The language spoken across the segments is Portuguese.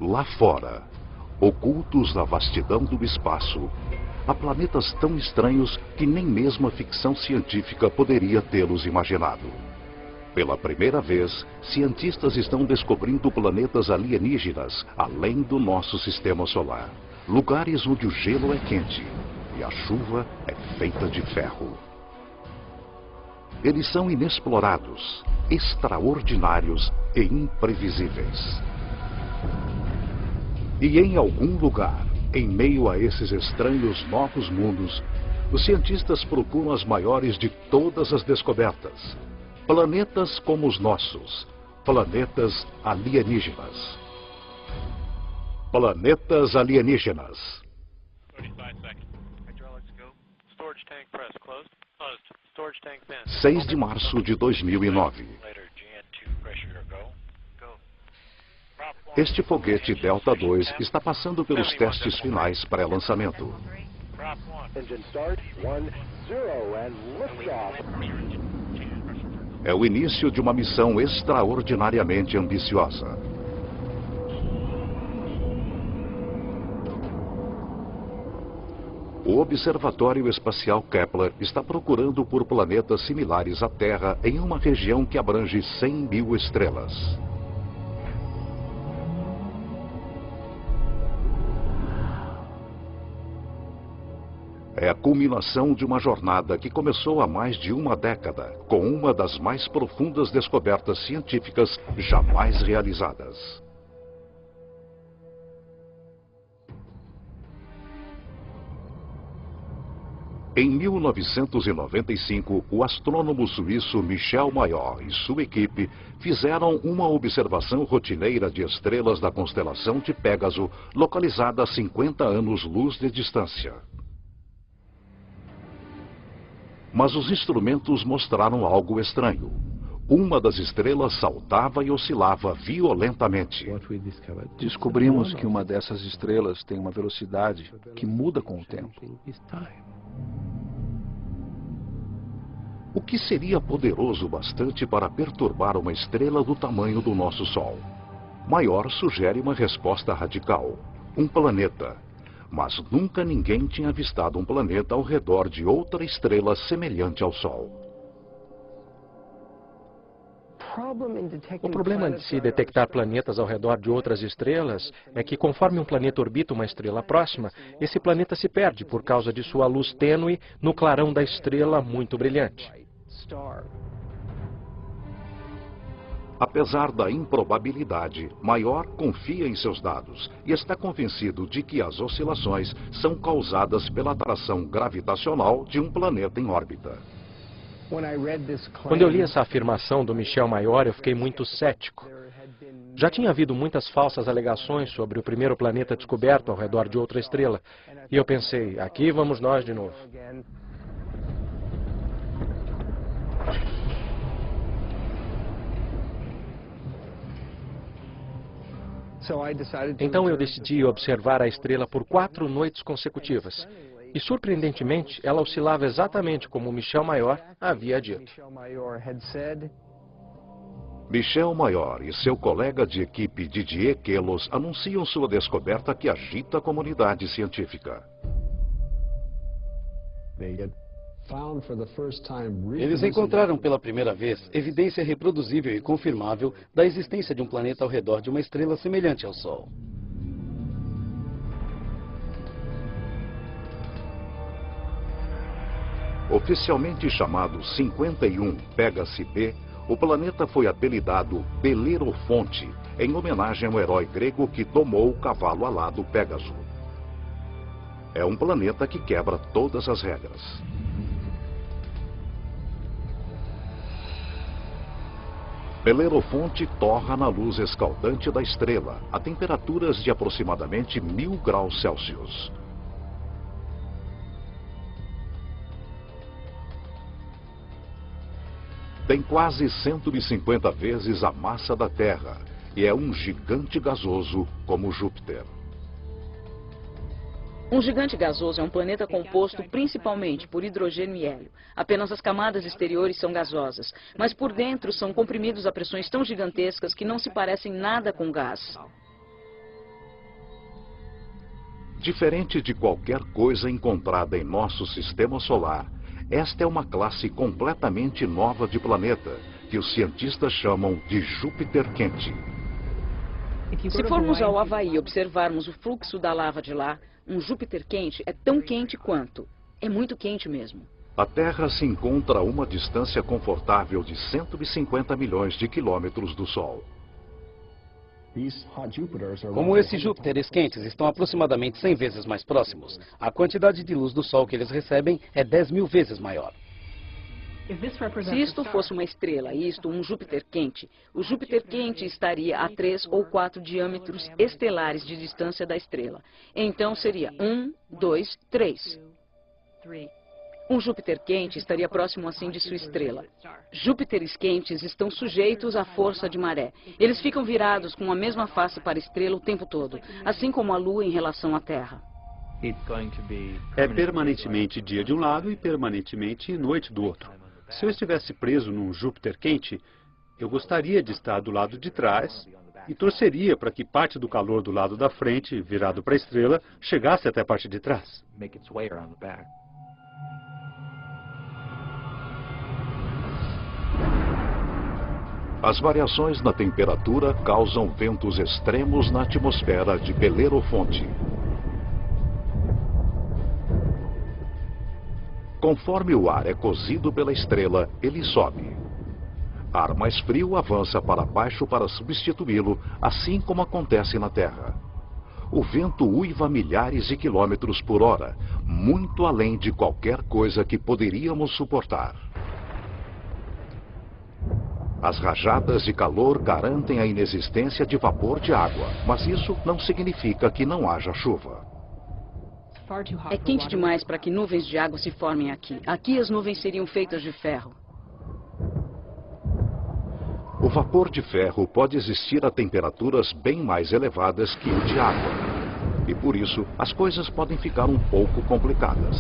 Lá fora, ocultos na vastidão do espaço, há planetas tão estranhos que nem mesmo a ficção científica poderia tê-los imaginado. Pela primeira vez, cientistas estão descobrindo planetas alienígenas além do nosso sistema solar. Lugares onde o gelo é quente e a chuva é feita de ferro. Eles são inexplorados, extraordinários e imprevisíveis. E em algum lugar, em meio a esses estranhos novos mundos, os cientistas procuram as maiores de todas as descobertas. Planetas como os nossos. Planetas alienígenas. Planetas alienígenas. 6 de março de 2009. Este foguete Delta II está passando pelos testes finais pré-lançamento. É o início de uma missão extraordinariamente ambiciosa. O Observatório Espacial Kepler está procurando por planetas similares à Terra em uma região que abrange 100.000 estrelas. É a culminação de uma jornada que começou há mais de uma década, com uma das mais profundas descobertas científicas jamais realizadas. Em 1995, o astrônomo suíço Michel Mayor e sua equipe fizeram uma observação rotineira de estrelas da constelação de Pégaso, localizada a 50 anos-luz de distância. Mas os instrumentos mostraram algo estranho. Uma das estrelas saltava e oscilava violentamente. Descobrimos que uma dessas estrelas tem uma velocidade que muda com o tempo. O que seria poderoso bastante para perturbar uma estrela do tamanho do nosso Sol? Mayor sugere uma resposta radical: um planeta. Mas nunca ninguém tinha avistado um planeta ao redor de outra estrela semelhante ao Sol. O problema de se detectar planetas ao redor de outras estrelas é que, conforme um planeta orbita uma estrela próxima, esse planeta se perde por causa de sua luz tênue no clarão da estrela muito brilhante. Apesar da improbabilidade, Mayor confia em seus dados e está convencido de que as oscilações são causadas pela atração gravitacional de um planeta em órbita. Quando eu li essa afirmação do Michel Mayor, eu fiquei muito cético. Já tinha havido muitas falsas alegações sobre o primeiro planeta descoberto ao redor de outra estrela. E eu pensei, aqui vamos nós de novo. Então eu decidi observar a estrela por 4 noites consecutivas. E, surpreendentemente, ela oscilava exatamente como Michel Mayor havia dito. Michel Mayor e seu colega de equipe Didier Queloz anunciam sua descoberta que agita a comunidade científica. Eles encontraram pela primeira vez evidência reproduzível e confirmável da existência de um planeta ao redor de uma estrela semelhante ao Sol. Oficialmente chamado 51 Pégase B, o planeta foi apelidado Belerofonte, em homenagem ao herói grego que domou o cavalo alado Pégaso. É um planeta que quebra todas as regras. Belerofonte torra na luz escaldante da estrela, a temperaturas de aproximadamente 1000 graus Celsius. Tem quase 150 vezes a massa da Terra e é um gigante gasoso como Júpiter. Um gigante gasoso é um planeta composto principalmente por hidrogênio e hélio. Apenas as camadas exteriores são gasosas, mas por dentro são comprimidos a pressões tão gigantescas que não se parecem nada com gás. Diferente de qualquer coisa encontrada em nosso sistema solar, esta é uma classe completamente nova de planeta, que os cientistas chamam de Júpiter quente. Se formos ao Havaí e observarmos o fluxo da lava de lá, um Júpiter quente é tão quente quanto. É muito quente mesmo. A Terra se encontra a uma distância confortável de 150 milhões de quilômetros do Sol. Como esses Júpiteres quentes estão aproximadamente 100 vezes mais próximos, a quantidade de luz do Sol que eles recebem é 10.000 vezes maior. Se isto fosse uma estrela e isto um Júpiter quente, o Júpiter quente estaria a 3 ou 4 diâmetros estelares de distância da estrela. Então seria 1, 2, 3. Um Júpiter quente estaria próximo assim de sua estrela. Júpiteres quentes estão sujeitos à força de maré. Eles ficam virados com a mesma face para a estrela o tempo todo, assim como a Lua em relação à Terra. É permanentemente dia de um lado e permanentemente noite do outro. Se eu estivesse preso num Júpiter quente, eu gostaria de estar do lado de trás e torceria para que parte do calor do lado da frente, virado para a estrela, chegasse até a parte de trás. As variações na temperatura causam ventos extremos na atmosfera de Belerofonte. Conforme o ar é cozido pela estrela, ele sobe. Ar mais frio avança para baixo para substituí-lo, assim como acontece na Terra. O vento uiva a milhares de quilômetros por hora, muito além de qualquer coisa que poderíamos suportar. As rajadas de calor garantem a inexistência de vapor de água, mas isso não significa que não haja chuva. É quente demais para que nuvens de água se formem aqui. Aqui as nuvens seriam feitas de ferro. O vapor de ferro pode existir a temperaturas bem mais elevadas que o de água. E por isso, as coisas podem ficar um pouco complicadas.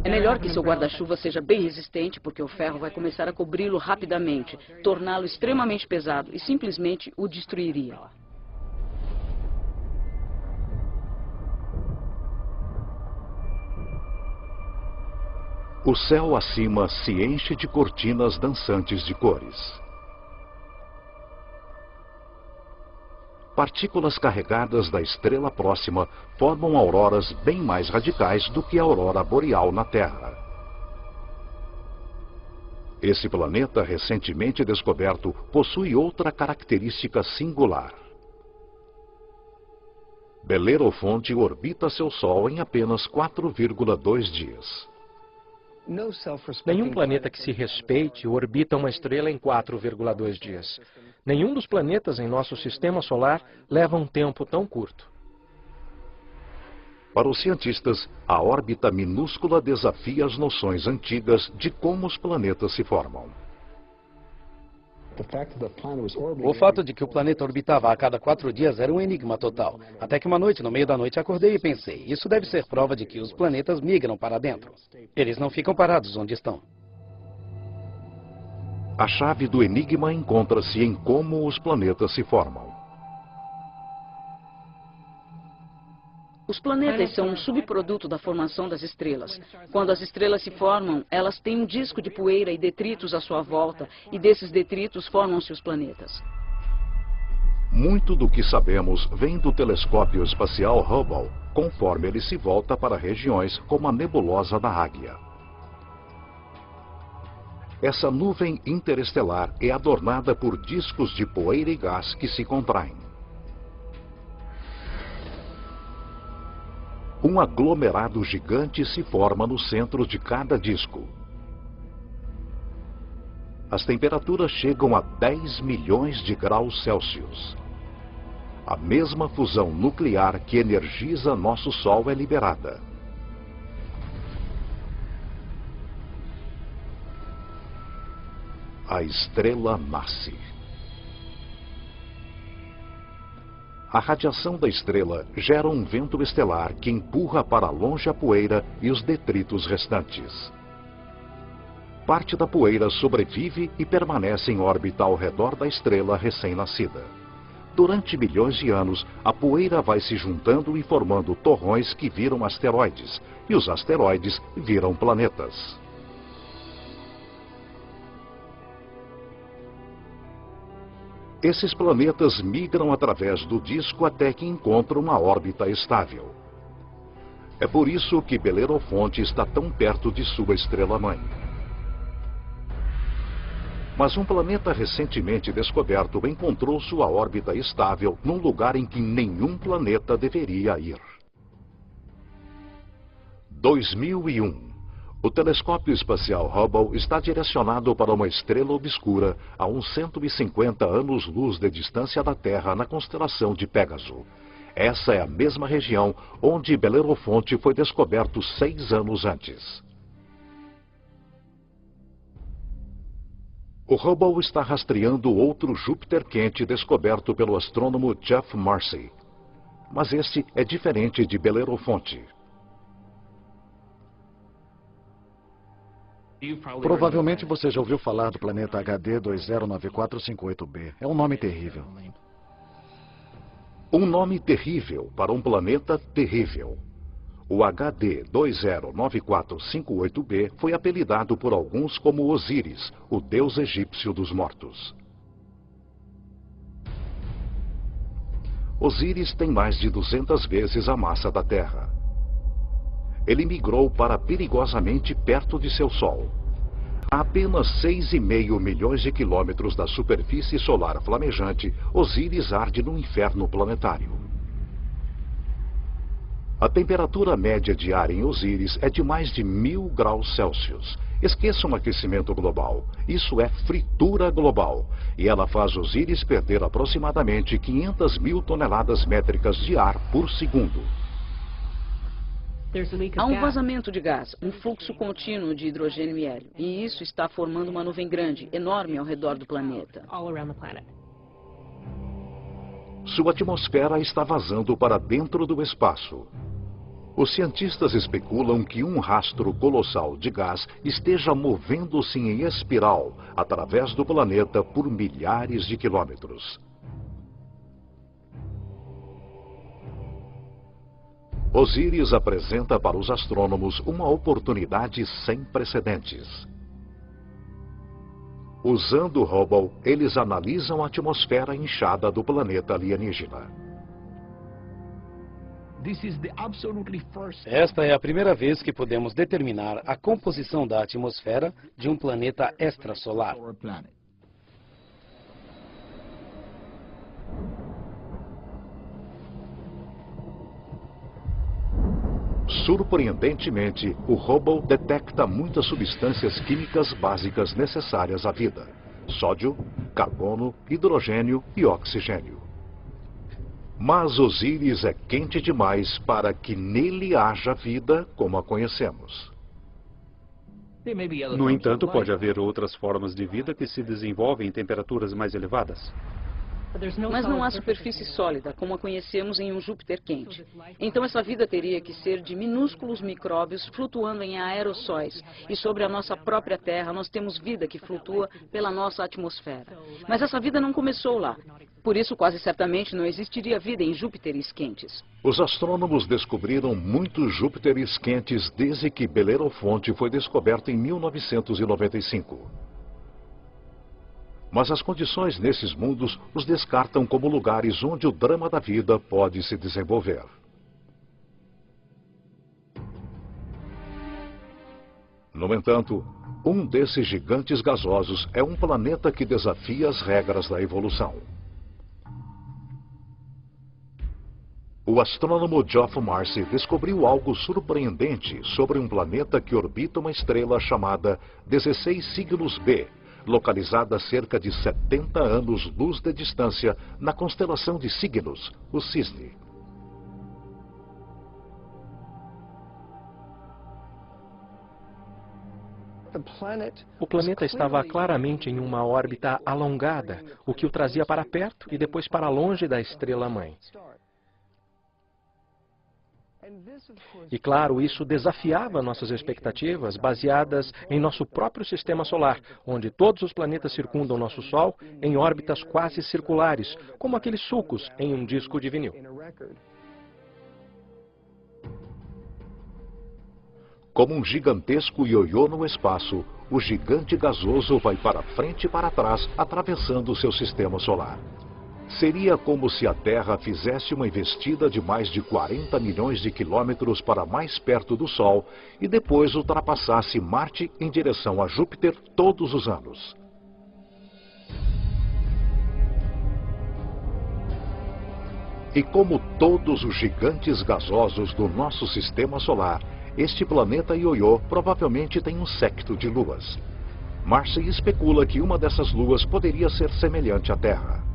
É melhor que seu guarda-chuva seja bem resistente, porque o ferro vai começar a cobri-lo rapidamente, torná-lo extremamente pesado e simplesmente o destruiria. O céu acima se enche de cortinas dançantes de cores. Partículas carregadas da estrela próxima formam auroras bem mais radicais do que a aurora boreal na Terra. Esse planeta recentemente descoberto possui outra característica singular. Belerofonte orbita seu Sol em apenas 4,2 dias. Nenhum planeta que se respeite orbita uma estrela em 4,2 dias. Nenhum dos planetas em nosso sistema solar leva um tempo tão curto. Para os cientistas, a órbita minúscula desafia as noções antigas de como os planetas se formam. O fato de que o planeta orbitava a cada 4 dias era um enigma total. Até que uma noite, no meio da noite, acordei e pensei, isso deve ser prova de que os planetas migram para dentro. Eles não ficam parados onde estão. A chave do enigma encontra-se em como os planetas se formam. Os planetas são um subproduto da formação das estrelas. Quando as estrelas se formam, elas têm um disco de poeira e detritos à sua volta, e desses detritos formam-se os planetas. Muito do que sabemos vem do telescópio espacial Hubble, conforme ele se volta para regiões como a nebulosa da Águia. Essa nuvem interestelar é adornada por discos de poeira e gás que se contraem. Um aglomerado gigante se forma no centro de cada disco. As temperaturas chegam a 10 milhões de graus Celsius. A mesma fusão nuclear que energiza nosso Sol é liberada. A estrela nasce. A radiação da estrela gera um vento estelar que empurra para longe a poeira e os detritos restantes. Parte da poeira sobrevive e permanece em órbita ao redor da estrela recém-nascida. Durante milhões de anos, a poeira vai se juntando e formando torrões que viram asteroides, e os asteroides viram planetas. Esses planetas migram através do disco até que encontram uma órbita estável. É por isso que Belerofonte está tão perto de sua estrela-mãe. Mas um planeta recentemente descoberto encontrou sua órbita estável num lugar em que nenhum planeta deveria ir. 2001. O telescópio espacial Hubble está direcionado para uma estrela obscura a uns 150 anos-luz de distância da Terra na constelação de Pégaso. Essa é a mesma região onde Belerofonte foi descoberto 6 anos antes. O Hubble está rastreando outro Júpiter quente descoberto pelo astrônomo Geoff Marcy. Mas esse é diferente de Belerofonte. Provavelmente você já ouviu falar do planeta HD 209458b. É um nome terrível. Um nome terrível para um planeta terrível. O HD 209458b foi apelidado por alguns como Osíris, o deus egípcio dos mortos. Osíris tem mais de 200 vezes a massa da Terra. Ele migrou para perigosamente perto de seu Sol. A apenas 6,5 milhões de quilômetros da superfície solar flamejante, Osíris arde no inferno planetário. A temperatura média diária em Osíris é de mais de 1000 graus Celsius. Esqueçam o aquecimento global. Isso é fritura global. E ela faz Osíris perder aproximadamente 500 mil toneladas métricas de ar por segundo. Há um vazamento de gás, um fluxo contínuo de hidrogênio e hélio. E isso está formando uma nuvem grande, enorme ao redor do planeta. Sua atmosfera está vazando para dentro do espaço. Os cientistas especulam que um rastro colossal de gás esteja movendo-se em espiral através do planeta por milhares de quilômetros. Osíris apresenta para os astrônomos uma oportunidade sem precedentes. Usando o Hubble, eles analisam a atmosfera inchada do planeta alienígena. Esta é a primeira vez que podemos determinar a composição da atmosfera de um planeta extrasolar. Surpreendentemente, o Hubble detecta muitas substâncias químicas básicas necessárias à vida: sódio, carbono, hidrogênio e oxigênio. Mas Osíris é quente demais para que nele haja vida como a conhecemos. No entanto, pode haver outras formas de vida que se desenvolvem em temperaturas mais elevadas. Mas não há superfície sólida, como a conhecemos em um Júpiter quente. Então essa vida teria que ser de minúsculos micróbios flutuando em aerossóis. E sobre a nossa própria Terra, nós temos vida que flutua pela nossa atmosfera. Mas essa vida não começou lá. Por isso, quase certamente, não existiria vida em Júpiteres quentes. Os astrônomos descobriram muitos Júpiteres quentes desde que Belerofonte foi descoberto em 1995. Mas as condições nesses mundos os descartam como lugares onde o drama da vida pode se desenvolver. No entanto, um desses gigantes gasosos é um planeta que desafia as regras da evolução. O astrônomo Geoff Marcy descobriu algo surpreendente sobre um planeta que orbita uma estrela chamada 16 Cygnus b, localizada a cerca de 70 anos-luz de distância na constelação de Cygnus, o Cisne. O planeta estava claramente em uma órbita alongada, o que o trazia para perto e depois para longe da estrela-mãe. E claro, isso desafiava nossas expectativas baseadas em nosso próprio sistema solar, onde todos os planetas circundam nosso Sol em órbitas quase circulares, como aqueles sulcos em um disco de vinil. Como um gigantesco ioiô no espaço, o gigante gasoso vai para frente e para trás, atravessando seu sistema solar. Seria como se a Terra fizesse uma investida de mais de 40 milhões de quilômetros para mais perto do Sol e depois ultrapassasse Marte em direção a Júpiter todos os anos. E como todos os gigantes gasosos do nosso sistema solar, este planeta ioiô provavelmente tem um séquito de luas. Marcy especula que uma dessas luas poderia ser semelhante à Terra.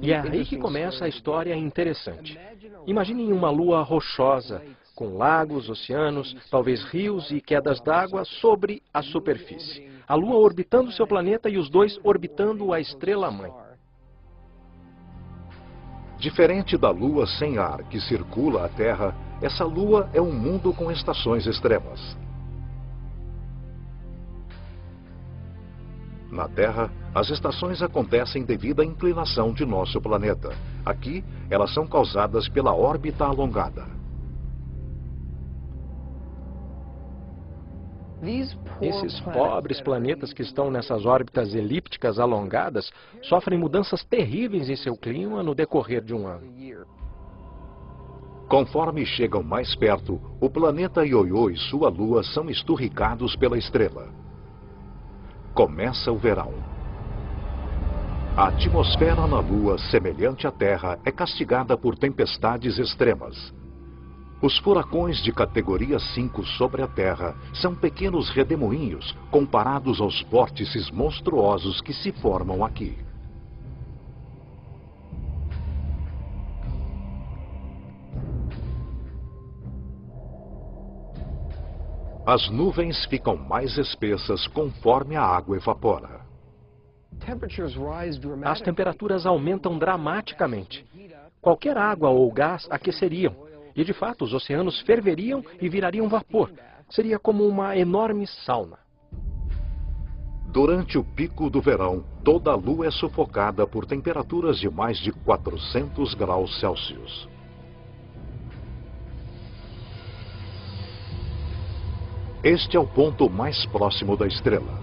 E é aí que começa a história interessante. Imaginem uma lua rochosa, com lagos, oceanos, talvez rios e quedas d'água sobre a superfície. A lua orbitando seu planeta e os dois orbitando a estrela-mãe. Diferente da lua sem ar que circula a Terra, essa lua é um mundo com estações extremas. Na Terra, as estações acontecem devido à inclinação de nosso planeta. Aqui, elas são causadas pela órbita alongada. Esses pobres planetas que estão nessas órbitas elípticas alongadas sofrem mudanças terríveis em seu clima no decorrer de um ano. Conforme chegam mais perto, o planeta ioiô e sua lua são esturricados pela estrela. Começa o verão. A atmosfera na Lua, semelhante à Terra, é castigada por tempestades extremas. Os furacões de categoria 5 sobre a Terra são pequenos redemoinhos comparados aos vórtices monstruosos que se formam aqui. As nuvens ficam mais espessas conforme a água evapora. As temperaturas aumentam dramaticamente. Qualquer água ou gás aqueceriam. E, de fato, os oceanos ferveriam e virariam vapor. Seria como uma enorme sauna. Durante o pico do verão, toda a Lua é sufocada por temperaturas de mais de 400 graus Celsius. Este é o ponto mais próximo da estrela.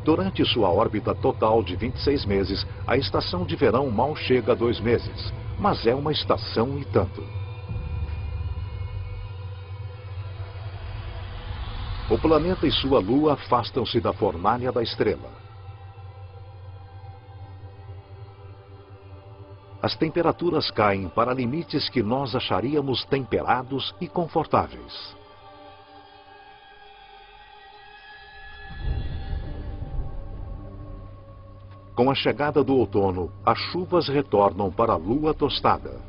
Durante sua órbita total de 26 meses, a estação de verão mal chega a 2 meses, mas é uma estação e tanto. O planeta e sua lua afastam-se da fornalha da estrela. As temperaturas caem para limites que nós acharíamos temperados e confortáveis. Com a chegada do outono, as chuvas retornam para a lua tostada.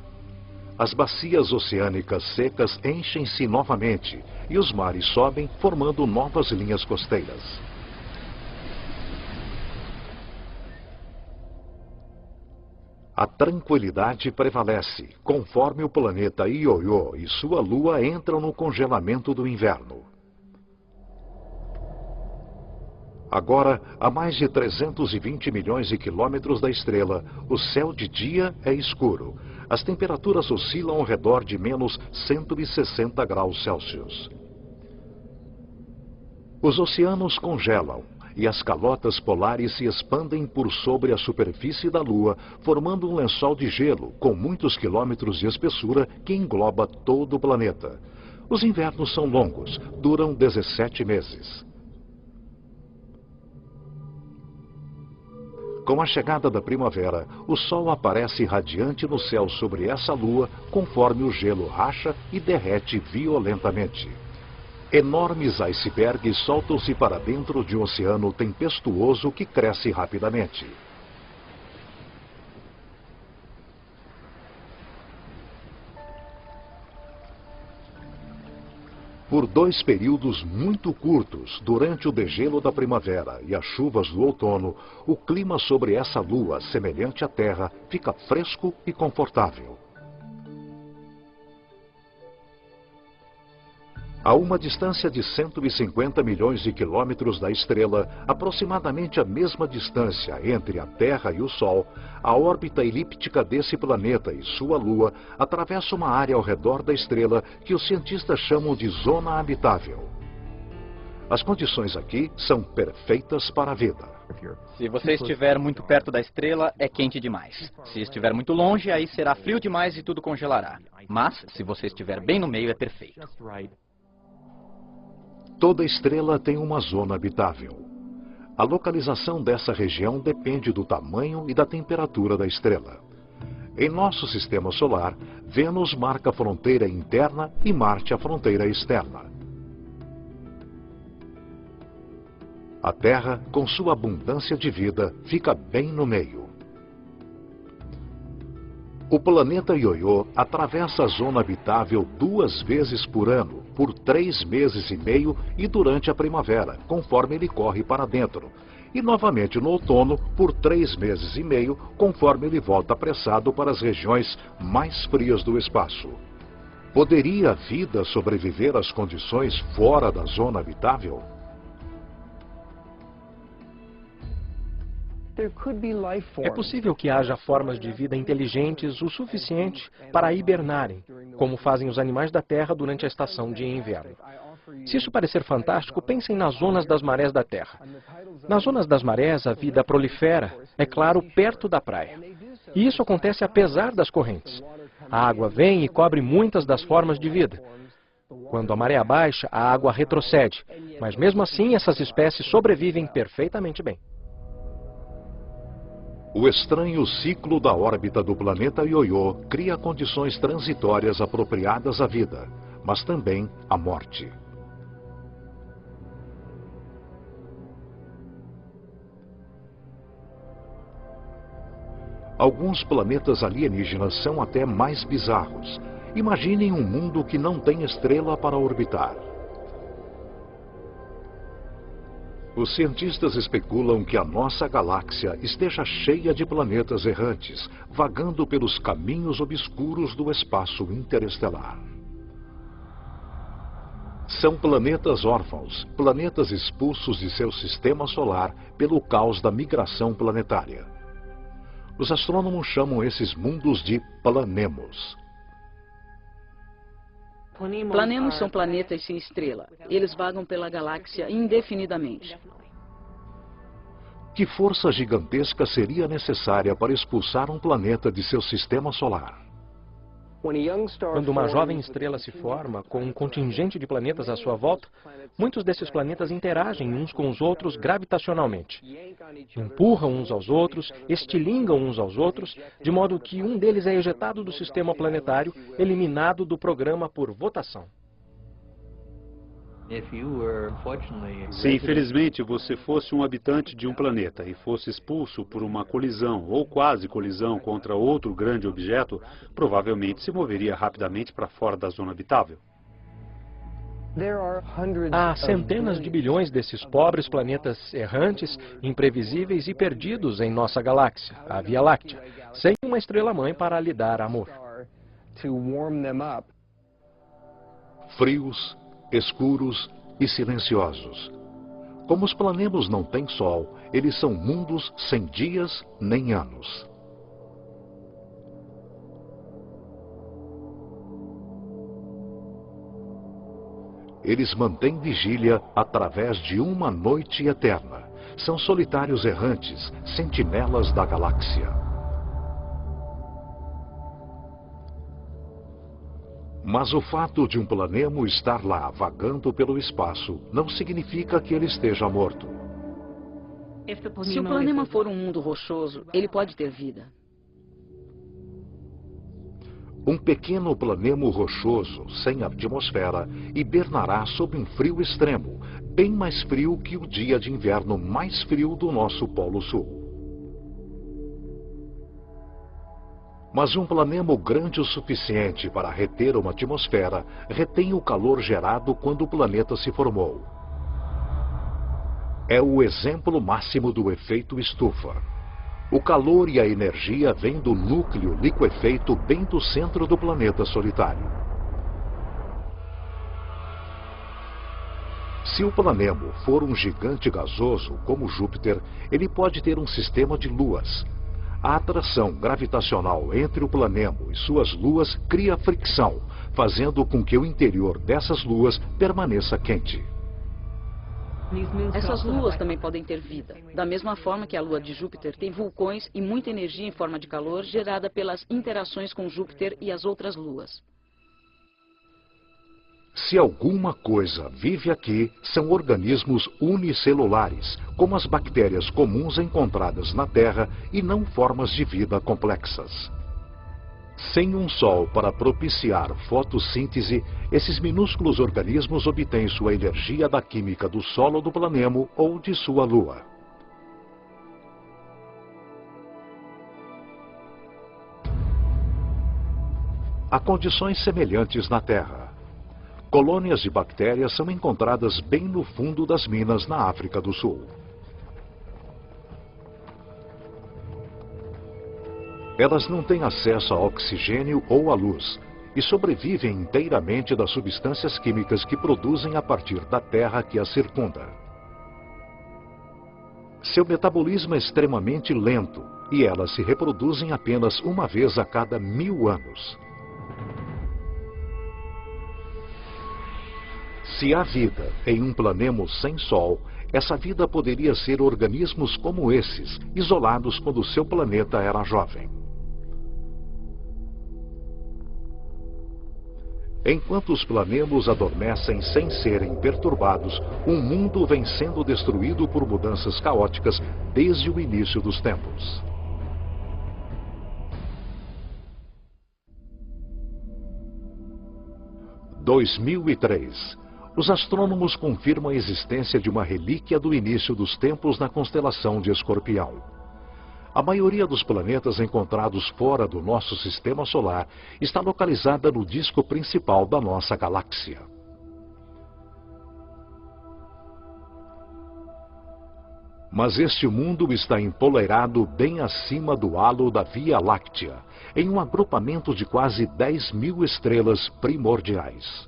As bacias oceânicas secas enchem-se novamente e os mares sobem, formando novas linhas costeiras. A tranquilidade prevalece, conforme o planeta Ioiô e sua lua entram no congelamento do inverno. Agora, a mais de 320 milhões de quilômetros da estrela, o céu de dia é escuro. As temperaturas oscilam ao redor de menos 160 graus Celsius. Os oceanos congelam e as calotas polares se expandem por sobre a superfície da Lua, formando um lençol de gelo com muitos quilômetros de espessura que engloba todo o planeta. Os invernos são longos, duram 17 meses. Com a chegada da primavera, o Sol aparece radiante no céu sobre essa lua, conforme o gelo racha e derrete violentamente. Enormes icebergs soltam-se para dentro de um oceano tempestuoso que cresce rapidamente. Por 2 períodos muito curtos, durante o degelo da primavera e as chuvas do outono, o clima sobre essa lua, semelhante à Terra, fica fresco e confortável. A uma distância de 150 milhões de quilômetros da estrela, aproximadamente a mesma distância entre a Terra e o Sol, a órbita elíptica desse planeta e sua Lua atravessa uma área ao redor da estrela que os cientistas chamam de zona habitável. As condições aqui são perfeitas para a vida. Se você estiver muito perto da estrela, é quente demais. Se estiver muito longe, aí será frio demais e tudo congelará. Mas, se você estiver bem no meio, é perfeito. Toda estrela tem uma zona habitável. A localização dessa região depende do tamanho e da temperatura da estrela. Em nosso sistema solar, Vênus marca a fronteira interna e Marte a fronteira externa. A Terra, com sua abundância de vida, fica bem no meio. O planeta Ioiô atravessa a zona habitável 2 vezes por ano, por 3 meses e meio e durante a primavera, conforme ele corre para dentro. E novamente no outono, por 3 meses e meio, conforme ele volta apressado para as regiões mais frias do espaço. Poderia a vida sobreviver às condições fora da zona habitável? É possível que haja formas de vida inteligentes o suficiente para hibernarem, como fazem os animais da Terra durante a estação de inverno. Se isso parecer fantástico, pensem nas zonas das marés da Terra. Nas zonas das marés, a vida prolifera, é claro, perto da praia. E isso acontece apesar das correntes. A água vem e cobre muitas das formas de vida. Quando a maré baixa, a água retrocede, mas mesmo assim essas espécies sobrevivem perfeitamente bem. O estranho ciclo da órbita do planeta Ioiô cria condições transitórias apropriadas à vida, mas também à morte. Alguns planetas alienígenas são até mais bizarros. Imaginem um mundo que não tem estrela para orbitar. Os cientistas especulam que a nossa galáxia esteja cheia de planetas errantes, vagando pelos caminhos obscuros do espaço interestelar. São planetas órfãos, planetas expulsos de seu sistema solar pelo caos da migração planetária. Os astrônomos chamam esses mundos de planemos. Planemos são planetas sem estrela. Eles vagam pela galáxia indefinidamente. Que força gigantesca seria necessária para expulsar um planeta de seu sistema solar? Quando uma jovem estrela se forma, com um contingente de planetas à sua volta, muitos desses planetas interagem uns com os outros gravitacionalmente. Empurram uns aos outros, estilingam uns aos outros, de modo que um deles é ejetado do sistema planetário, eliminado do programa por votação. Se infelizmente você fosse um habitante de um planeta e fosse expulso por uma colisão ou quase colisão contra outro grande objeto, provavelmente se moveria rapidamente para fora da zona habitável. Há centenas de bilhões desses pobres planetas errantes, imprevisíveis e perdidos em nossa galáxia, a Via Láctea, sem uma estrela-mãe para lhe dar amor. Frios, escuros e silenciosos. Como os planemos não têm sol, eles são mundos sem dias nem anos. Eles mantêm vigília através de uma noite eterna. São solitários errantes, sentinelas da galáxia. Mas o fato de um planemo estar lá vagando pelo espaço não significa que ele esteja morto. Se o planema for um mundo rochoso, ele pode ter vida. Um pequeno planemo rochoso, sem atmosfera, hibernará sob um frio extremo, bem mais frio que o dia de inverno mais frio do nosso Polo Sul. Mas um planemo grande o suficiente para reter uma atmosfera retém o calor gerado quando o planeta se formou. É o exemplo máximo do efeito estufa. O calor e a energia vêm do núcleo liquefeito bem do centro do planeta solitário. Se o planemo for um gigante gasoso, como Júpiter, ele pode ter um sistema de luas. A atração gravitacional entre o planemo e suas luas cria fricção, fazendo com que o interior dessas luas permaneça quente. Essas luas também podem ter vida, da mesma forma que a lua de Júpiter tem vulcões e muita energia em forma de calor gerada pelas interações com Júpiter e as outras luas. Se alguma coisa vive aqui, são organismos unicelulares, como as bactérias comuns encontradas na Terra e não formas de vida complexas. Sem um sol para propiciar fotossíntese, esses minúsculos organismos obtêm sua energia da química do solo do planemo ou de sua lua. Há condições semelhantes na Terra. Colônias de bactérias são encontradas bem no fundo das minas na África do Sul. Elas não têm acesso a oxigênio ou à luz e sobrevivem inteiramente das substâncias químicas que produzem a partir da terra que as circunda. Seu metabolismo é extremamente lento e elas se reproduzem apenas uma vez a cada 1000 anos. Se há vida em um planemo sem Sol, essa vida poderia ser organismos como esses, isolados quando seu planeta era jovem. Enquanto os planemos adormecem sem serem perturbados, um mundo vem sendo destruído por mudanças caóticas desde o início dos tempos. Em 2003, os astrônomos confirmam a existência de uma relíquia do início dos tempos na constelação de Escorpião. A maioria dos planetas encontrados fora do nosso sistema solar está localizada no disco principal da nossa galáxia. Mas este mundo está empoleirado bem acima do halo da Via Láctea, em um agrupamento de quase 10.000 estrelas primordiais.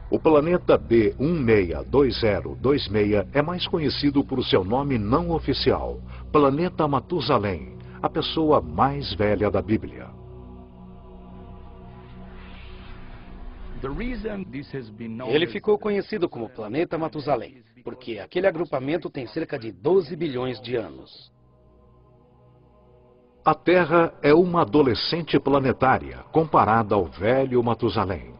O planeta B162026 é mais conhecido por seu nome não oficial, Planeta Matusalém, a pessoa mais velha da Bíblia. Ele ficou conhecido como Planeta Matusalém, porque aquele agrupamento tem cerca de 12 bilhões de anos. A Terra é uma adolescente planetária comparada ao velho Matusalém.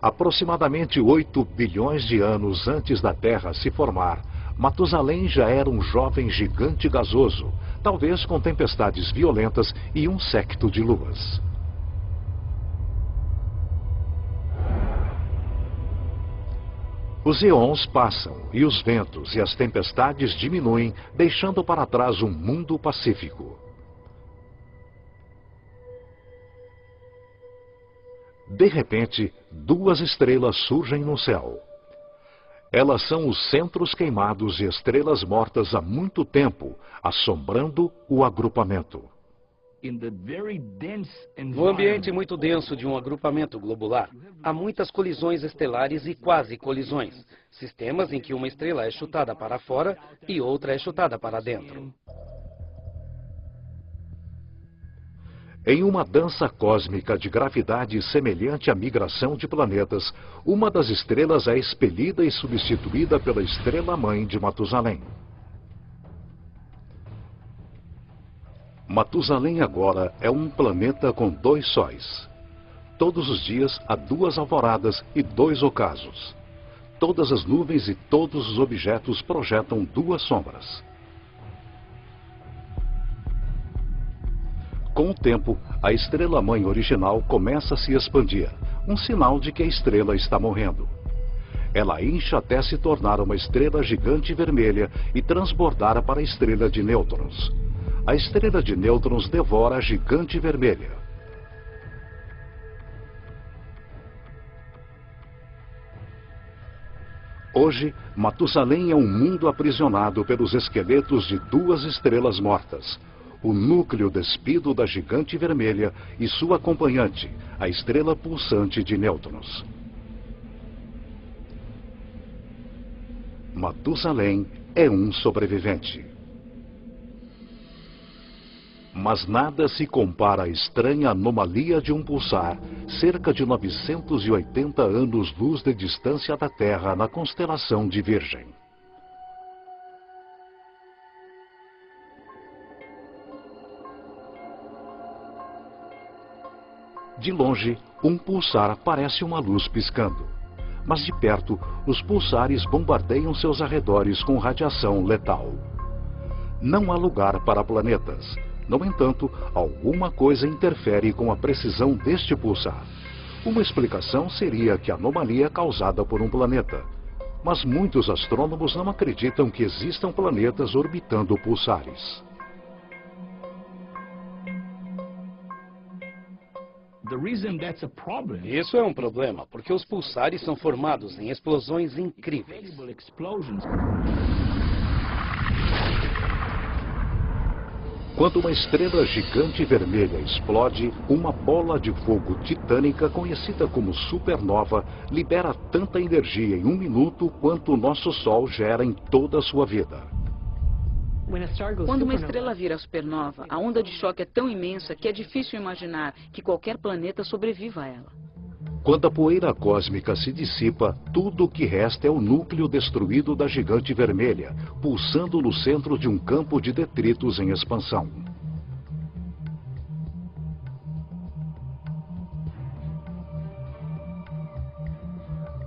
Aproximadamente 8 bilhões de anos antes da Terra se formar, Matusalém já era um jovem gigante gasoso, talvez com tempestades violentas e um séquito de luas. Os eons passam e os ventos e as tempestades diminuem, deixando para trás um mundo pacífico. De repente, duas estrelas surgem no céu. Elas são os centros queimados de estrelas mortas há muito tempo, assombrando o agrupamento. No ambiente muito denso de um agrupamento globular, há muitas colisões estelares e quase colisões, sistemas em que uma estrela é chutada para fora e outra é chutada para dentro. Em uma dança cósmica de gravidade semelhante à migração de planetas, uma das estrelas é expelida e substituída pela estrela-mãe de Matusalém. Matusalém agora é um planeta com 2 sóis. Todos os dias há 2 alvoradas e 2 ocasos. Todas as nuvens e todos os objetos projetam 2 sombras. Com o tempo, a estrela-mãe original começa a se expandir, um sinal de que a estrela está morrendo. Ela incha até se tornar uma estrela gigante vermelha e transbordar para a estrela de nêutrons. A estrela de nêutrons devora a gigante vermelha. Hoje, Matusalém é um mundo aprisionado pelos esqueletos de duas estrelas mortas. O núcleo despido da gigante vermelha e sua acompanhante, a estrela pulsante de nêutrons. Matusalém é um sobrevivente. Mas nada se compara à estranha anomalia de um pulsar, cerca de 980 anos-luz de distância da Terra na constelação de Virgem. De longe, um pulsar parece uma luz piscando. Mas de perto, os pulsares bombardeiam seus arredores com radiação letal. Não há lugar para planetas. No entanto, alguma coisa interfere com a precisão deste pulsar. Uma explicação seria que a anomalia é causada por um planeta. Mas muitos astrônomos não acreditam que existam planetas orbitando pulsares. Isso é um problema, porque os pulsares são formados em explosões incríveis. Quando uma estrela gigante vermelha explode, uma bola de fogo titânica conhecida como supernova libera tanta energia em 1 minuto quanto o nosso Sol gera em toda a sua vida. Quando uma estrela vira supernova, a onda de choque é tão imensa que é difícil imaginar que qualquer planeta sobreviva a ela. Quando a poeira cósmica se dissipa, tudo o que resta é o núcleo destruído da gigante vermelha, pulsando no centro de um campo de detritos em expansão.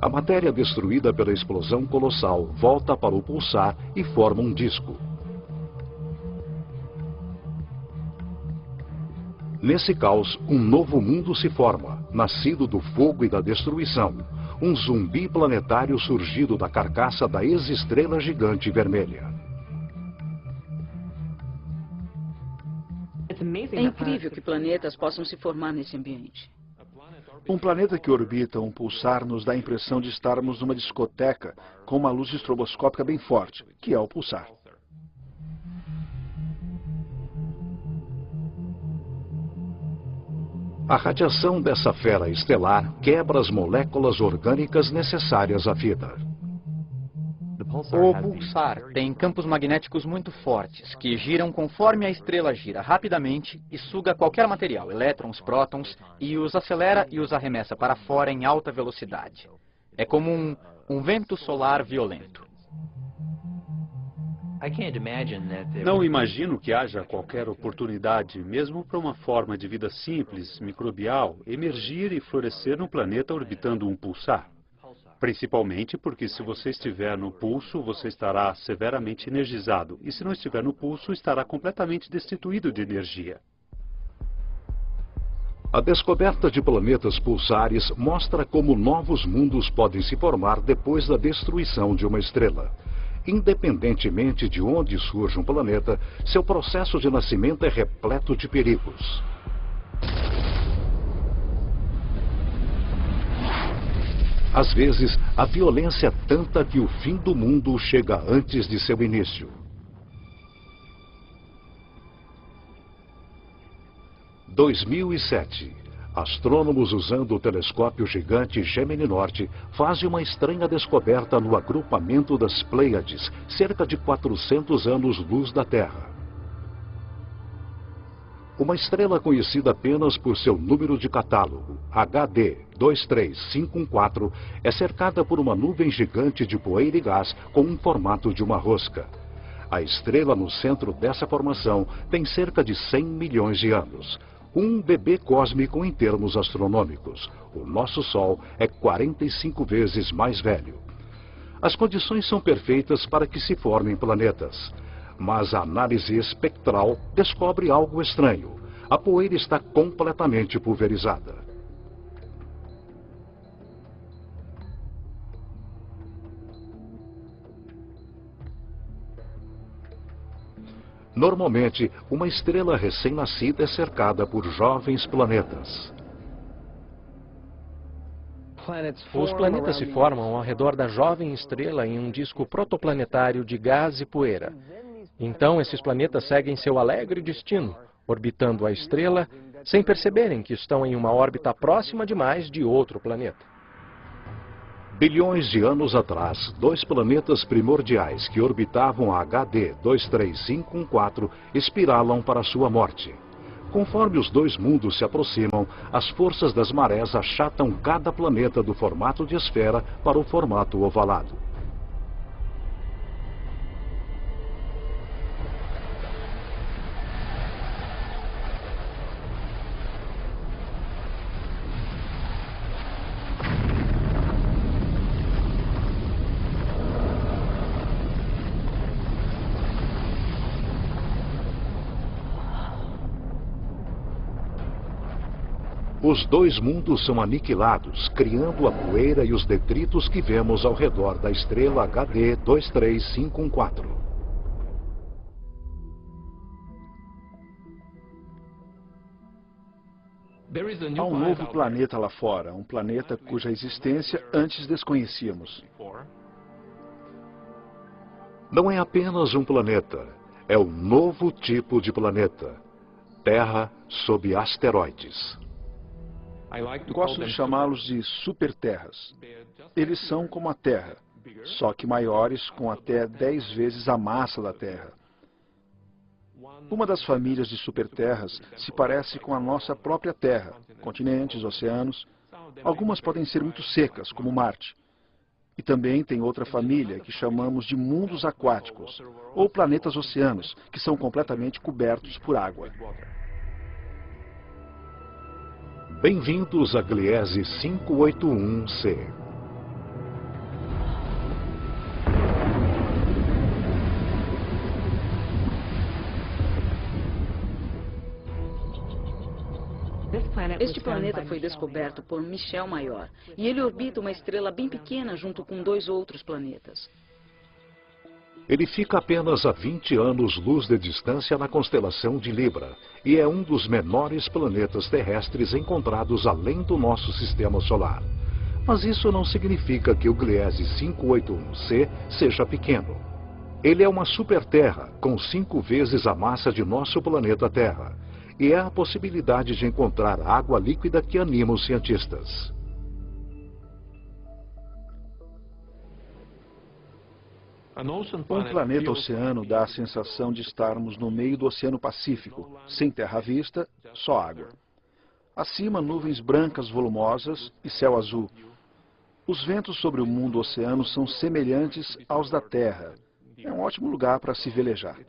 A matéria destruída pela explosão colossal volta para o pulsar e forma um disco. Nesse caos, um novo mundo se forma, nascido do fogo e da destruição. Um zumbi planetário surgido da carcaça da ex-estrela gigante vermelha. É incrível que planetas possam se formar nesse ambiente. Um planeta que orbita um pulsar nos dá a impressão de estarmos numa discoteca com uma luz estroboscópica bem forte, que é o pulsar. A radiação dessa fera estelar quebra as moléculas orgânicas necessárias à vida. O pulsar tem campos magnéticos muito fortes, que giram conforme a estrela gira rapidamente e suga qualquer material, elétrons, prótons, e os acelera e os arremessa para fora em alta velocidade. É como um vento solar violento. Não imagino que haja qualquer oportunidade, mesmo para uma forma de vida simples, microbial, emergir e florescer num planeta orbitando um pulsar. Principalmente porque se você estiver no pulso, você estará severamente energizado. E se não estiver no pulso, estará completamente destituído de energia. A descoberta de planetas pulsares mostra como novos mundos podem se formar depois da destruição de uma estrela. Independentemente de onde surge um planeta, seu processo de nascimento é repleto de perigos. Às vezes, a violência é tanta que o fim do mundo chega antes de seu início. Em 2007, astrônomos usando o telescópio gigante Gemini Norte fazem uma estranha descoberta no agrupamento das Pleiades, cerca de 400 anos-luz da Terra. Uma estrela conhecida apenas por seu número de catálogo, HD 23514, é cercada por uma nuvem gigante de poeira e gás com um formato de uma rosca. A estrela no centro dessa formação tem cerca de 100 milhões de anos. Um bebê cósmico em termos astronômicos. O nosso Sol é 45 vezes mais velho. As condições são perfeitas para que se formem planetas. Mas a análise espectral descobre algo estranho. A poeira está completamente pulverizada. Normalmente, uma estrela recém-nascida é cercada por jovens planetas. Os planetas se formam ao redor da jovem estrela em um disco protoplanetário de gás e poeira. Então, esses planetas seguem seu alegre destino, orbitando a estrela, sem perceberem que estão em uma órbita próxima demais de outro planeta. Bilhões de anos atrás, dois planetas primordiais que orbitavam a HD 23514 espiralam para sua morte. Conforme os dois mundos se aproximam, as forças das marés achatam cada planeta do formato de esfera para o formato ovalado. Os dois mundos são aniquilados, criando a poeira e os detritos que vemos ao redor da estrela HD 23514. Há um novo planeta lá fora, um planeta cuja existência antes desconhecíamos. Não é apenas um planeta, é um novo tipo de planeta. Terra sob asteroides. Gosto de chamá-los de superterras. Eles são como a Terra, só que maiores, com até 10 vezes a massa da Terra. Uma das famílias de superterras se parece com a nossa própria Terra, continentes, oceanos. Algumas podem ser muito secas, como Marte. E também tem outra família que chamamos de mundos aquáticos, ou planetas oceanos, que são completamente cobertos por água. Bem-vindos a Gliese 581c. Este planeta foi descoberto por Michel Mayor, e ele orbita uma estrela bem pequena junto com 2 outros planetas. Ele fica apenas a 20 anos-luz de distância na constelação de Libra e é um dos menores planetas terrestres encontrados além do nosso sistema solar. Mas isso não significa que o Gliese 581c seja pequeno. Ele é uma superterra com 5 vezes a massa de nosso planeta Terra e é a possibilidade de encontrar água líquida que anima os cientistas. Um planeta oceano dá a sensação de estarmos no meio do Oceano Pacífico, sem terra à vista, só água. Acima, nuvens brancas volumosas e céu azul. Os ventos sobre o mundo oceano são semelhantes aos da Terra. É um ótimo lugar para se velejar.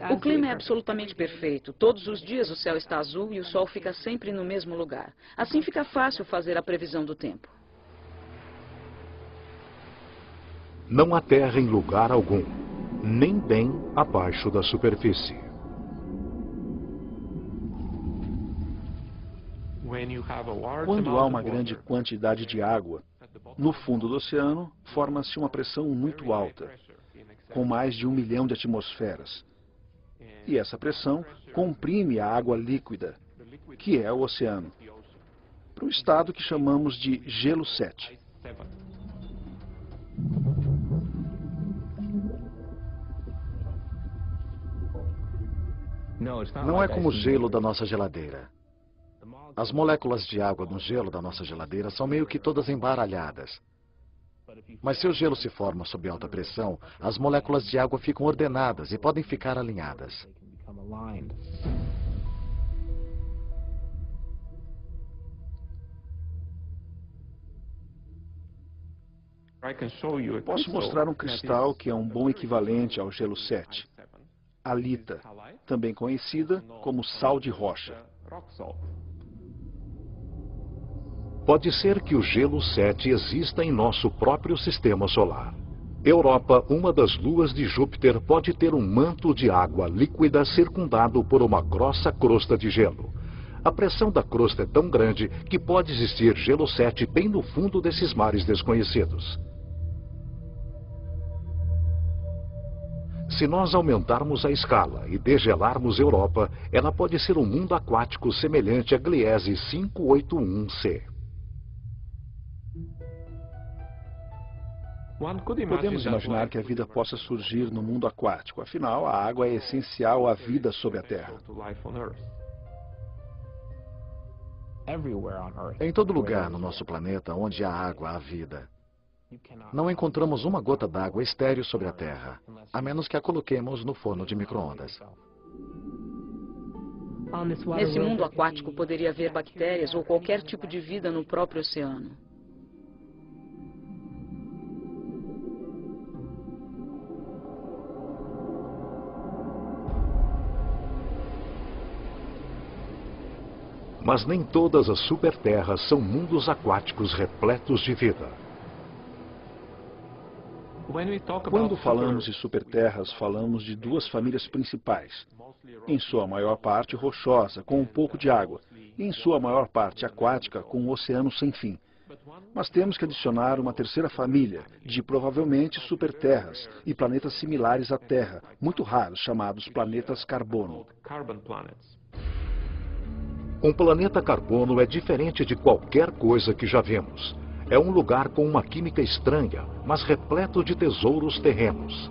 O clima é absolutamente perfeito. Todos os dias o céu está azul e o sol fica sempre no mesmo lugar. Assim fica fácil fazer a previsão do tempo. Não há terra em lugar algum, nem bem abaixo da superfície. Quando há uma grande quantidade de água, no fundo do oceano forma-se uma pressão muito alta, com mais de 1 milhão de atmosferas. E essa pressão comprime a água líquida, que é o oceano, para um estado que chamamos de gelo 7. Não é como o gelo da nossa geladeira. As moléculas de água no gelo da nossa geladeira são meio que todas embaralhadas. Mas se o gelo se forma sob alta pressão, as moléculas de água ficam ordenadas e podem ficar alinhadas. Posso mostrar um cristal que é um bom equivalente ao gelo 7. Halita, também conhecida como sal de rocha. Pode ser que o gelo 7 exista em nosso próprio sistema solar. Europa, uma das luas de Júpiter, pode ter um manto de água líquida circundado por uma grossa crosta de gelo. A pressão da crosta é tão grande que pode existir gelo 7 bem no fundo desses mares desconhecidos. Se nós aumentarmos a escala e degelarmos Europa, ela pode ser um mundo aquático semelhante a Gliese 581c. Podemos imaginar que a vida possa surgir no mundo aquático. Afinal, a água é essencial à vida sobre a Terra. Em todo lugar no nosso planeta onde há água, há vida. Não encontramos uma gota d'água estéril sobre a Terra, a menos que a coloquemos no forno de micro-ondas. Nesse mundo aquático poderia haver bactérias ou qualquer tipo de vida no próprio oceano. Mas nem todas as superterras são mundos aquáticos repletos de vida. Quando falamos de superterras, falamos de duas famílias principais. Em sua maior parte rochosa, com um pouco de água, e em sua maior parte aquática, com um oceano sem fim. Mas temos que adicionar uma terceira família, de provavelmente superterras e planetas similares à Terra, muito raros, chamados planetas carbono. Um planeta carbono é diferente de qualquer coisa que já vimos. É um lugar com uma química estranha, mas repleto de tesouros terrenos.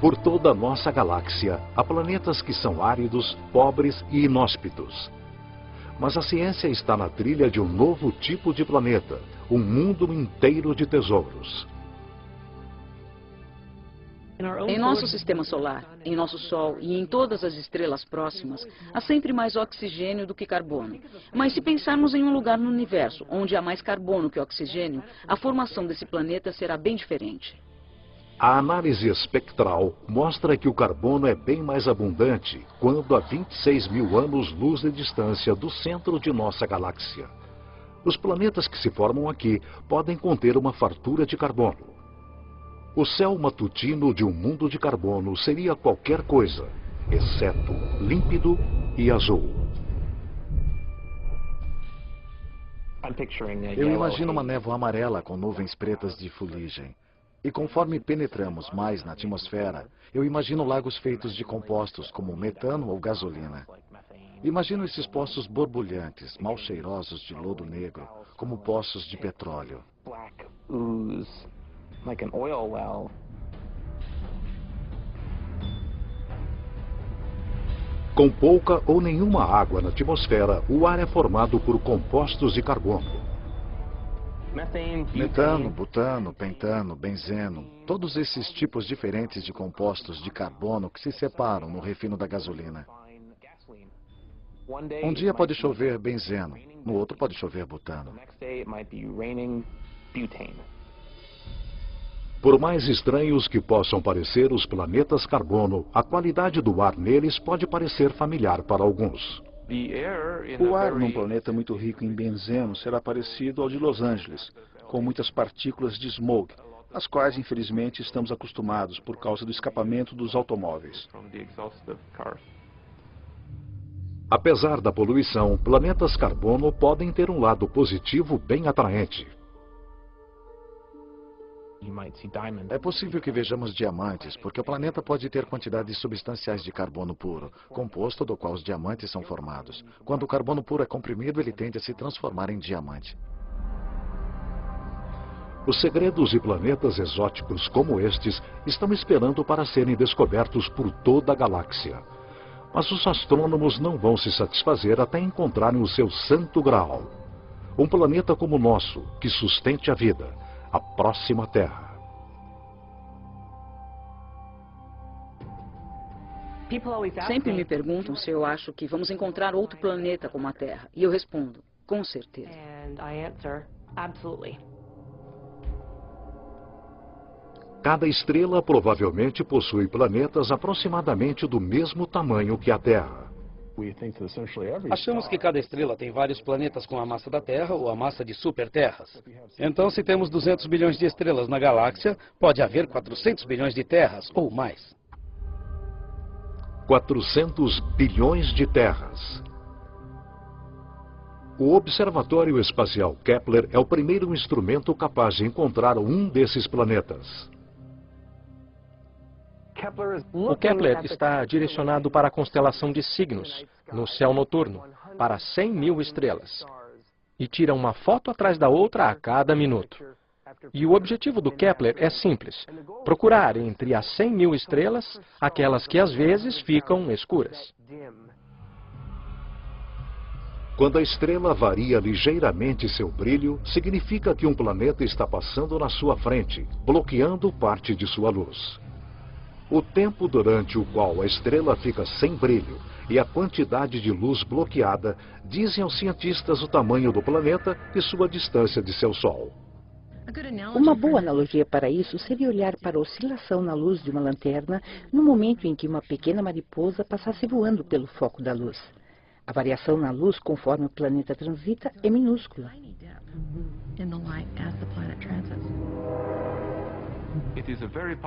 Por toda a nossa galáxia, há planetas que são áridos, pobres e inóspitos. Mas a ciência está na trilha de um novo tipo de planeta, um mundo inteiro de tesouros. Em nosso sistema solar, em nosso Sol e em todas as estrelas próximas, há sempre mais oxigênio do que carbono. Mas se pensarmos em um lugar no universo onde há mais carbono que oxigênio, a formação desse planeta será bem diferente. A análise espectral mostra que o carbono é bem mais abundante quando a 26 mil anos-luz de distância do centro de nossa galáxia. Os planetas que se formam aqui podem conter uma fartura de carbono. O céu matutino de um mundo de carbono seria qualquer coisa, exceto límpido e azul. Eu imagino uma névoa amarela com nuvens pretas de fuligem. E conforme penetramos mais na atmosfera, eu imagino lagos feitos de compostos como metano ou gasolina. Imagino esses poços borbulhantes, mal cheirosos de lodo negro, como poços de petróleo. Com pouca ou nenhuma água na atmosfera, o ar é formado por compostos de carbono. Metano, butano, pentano, benzeno, todos esses tipos diferentes de compostos de carbono que se separam no refino da gasolina. Um dia pode chover benzeno, no outro pode chover butano. Por mais estranhos que possam parecer os planetas carbono, a qualidade do ar neles pode parecer familiar para alguns. O ar num planeta muito rico em benzeno será parecido ao de Los Angeles, com muitas partículas de smog, às quais infelizmente estamos acostumados por causa do escapamento dos automóveis. Apesar da poluição, planetas carbono podem ter um lado positivo bem atraente. É possível que vejamos diamantes, porque o planeta pode ter quantidades substanciais de carbono puro, composto do qual os diamantes são formados. Quando o carbono puro é comprimido, ele tende a se transformar em diamante. Os segredos de planetas exóticos como estes estão esperando para serem descobertos por toda a galáxia. Mas os astrônomos não vão se satisfazer até encontrarem o seu santo graal. Um planeta como o nosso, que sustente a vida. A próxima Terra. Sempre me perguntam se eu acho que vamos encontrar outro planeta como a Terra. E eu respondo, com certeza. Cada estrela provavelmente possui planetas aproximadamente do mesmo tamanho que a Terra. Achamos que cada estrela tem vários planetas com a massa da Terra ou a massa de superterras. Então, se temos 200 bilhões de estrelas na galáxia, pode haver 400 bilhões de terras ou mais. 400 bilhões de terras. O Observatório Espacial Kepler é o primeiro instrumento capaz de encontrar um desses planetas. O Kepler está direcionado para a constelação de Cygnus, no céu noturno, para 100.000 estrelas, e tira uma foto atrás da outra a cada minuto. E o objetivo do Kepler é simples: procurar entre as 100.000 estrelas aquelas que às vezes ficam escuras. Quando a estrela varia ligeiramente seu brilho, significa que um planeta está passando na sua frente, bloqueando parte de sua luz. O tempo durante o qual a estrela fica sem brilho e a quantidade de luz bloqueada dizem aos cientistas o tamanho do planeta e sua distância de seu Sol. Uma boa analogia para isso seria olhar para a oscilação na luz de uma lanterna no momento em que uma pequena mariposa passasse voando pelo foco da luz. A variação na luz conforme o planeta transita é minúscula.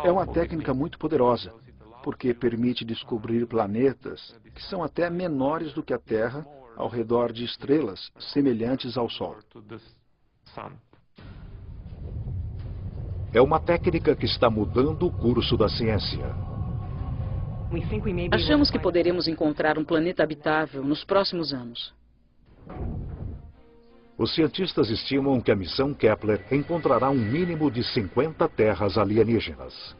É uma técnica muito poderosa, porque permite descobrir planetas que são até menores do que a Terra ao redor de estrelas semelhantes ao Sol. É uma técnica que está mudando o curso da ciência. Achamos que poderemos encontrar um planeta habitável nos próximos anos. Os cientistas estimam que a missão Kepler encontrará um mínimo de 50 terras alienígenas.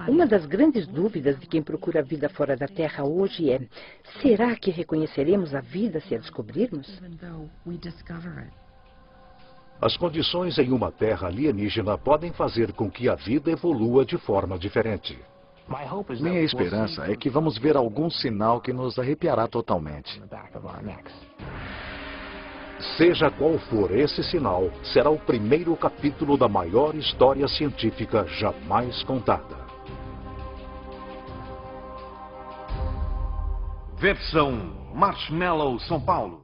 Uma das grandes dúvidas de quem procura a vida fora da Terra hoje é: será que reconheceremos a vida se a descobrirmos? As condições em uma terra alienígena podem fazer com que a vida evolua de forma diferente. Minha esperança é que vamos ver algum sinal que nos arrepiará totalmente. Seja qual for esse sinal, será o primeiro capítulo da maior história científica jamais contada. Versão Marshmallow São Paulo.